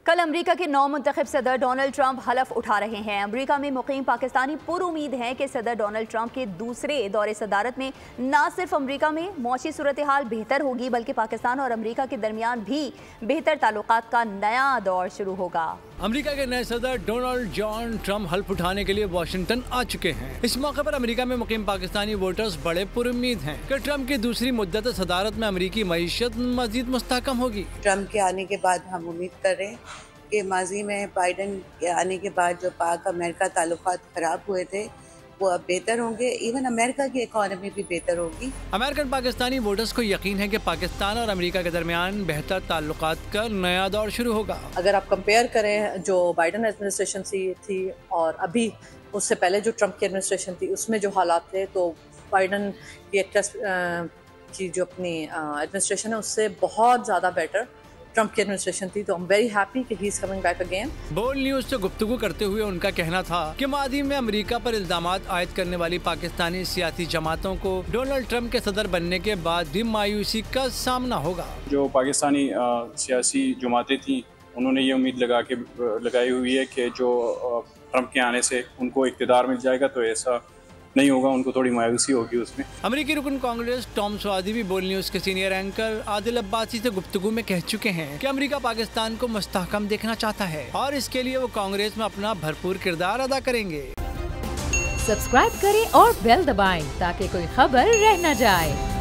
कल अमेरिका के नौ मुंतखब सदर डोनाल्ड ट्रंप हलफ उठा रहे हैं। अमेरिका में मुकीम पाकिस्तानी पुरुमीद हैं कि सदर डोनाल्ड ट्रंप के दूसरे दौरे सदारत में न सिर्फ अमेरिका में मौशी सूरत हाल बेहतर होगी बल्कि पाकिस्तान और अमेरिका के दरमियान भी बेहतर ताल्लुकात का नया दौर शुरू होगा। अमेरिका के नए सदर डोनाल्ड जॉन ट्रंप हल्फ उठाने के लिए वाशिंगटन आ चुके हैं। इस मौके पर अमेरिका में मुकीम पाकिस्तानी वोटर्स बड़े पुरुमीद हैं कि ट्रंप की दूसरी मुद्दत सदारत में अमेरिकी मईशत मजीद मुस्तहकम होगी। ट्रंप के आने के बाद हम उम्मीद कर रहे हैं कि माजी में बाइडन के आने के बाद जो पाक अमेरिका ताल्लुकात खराब हुए थे वो अब बेहतर होंगे। इवन अमेरिका की इकॉनमी भी बेहतर होगी। अमेरिकन पाकिस्तानी वोटर्स को यकीन है कि पाकिस्तान और अमेरिका के दरमियान बेहतर ताल्लुकात का नया दौर शुरू होगा। अगर आप कंपेयर करें जो बाइडन एडमिनिस्ट्रेशन थी और अभी उससे पहले जो ट्रंप की एडमिनिस्ट्रेशन थी उसमें जो हालात थे, तो बाइडन की जो अपनी एडमिनिस्ट्रेशन है उससे बहुत ज़्यादा बेटर ट्रंप की एडमिनिस्ट्रेशन थी। तो आई एम वेरी हैप्पी कि he is coming back again. Bold news से गुफ्तगू करते हुए उनका कहना था कि मादी में अमेरिका पर इल्जामात आयद करने वाली पाकिस्तानी सियासी जमातों को डोनाल्ड ट्रंप के सदर बनने के बाद भी मायूसी का सामना होगा। जो पाकिस्तानी सियासी जमातें थी उन्होंने ये उम्मीद लगाई हुई है कि जो ट्रंप के आने से उनको इक़्तिदार मिल जाएगा, तो ऐसा नहीं होगा, उनको थोड़ी मायूसी होगी उसमें। अमेरिकी रुकन कांग्रेस टॉम स्वादी भी बोल न्यूज के सीनियर एंकर आदिल अब्बासी से गुफ्तगू में कह चुके हैं कि अमेरिका पाकिस्तान को मुस्तहकम देखना चाहता है और इसके लिए वो कांग्रेस में अपना भरपूर किरदार अदा करेंगे। सब्सक्राइब करें और बेल दबाएं ताकि कोई खबर रह न जाए।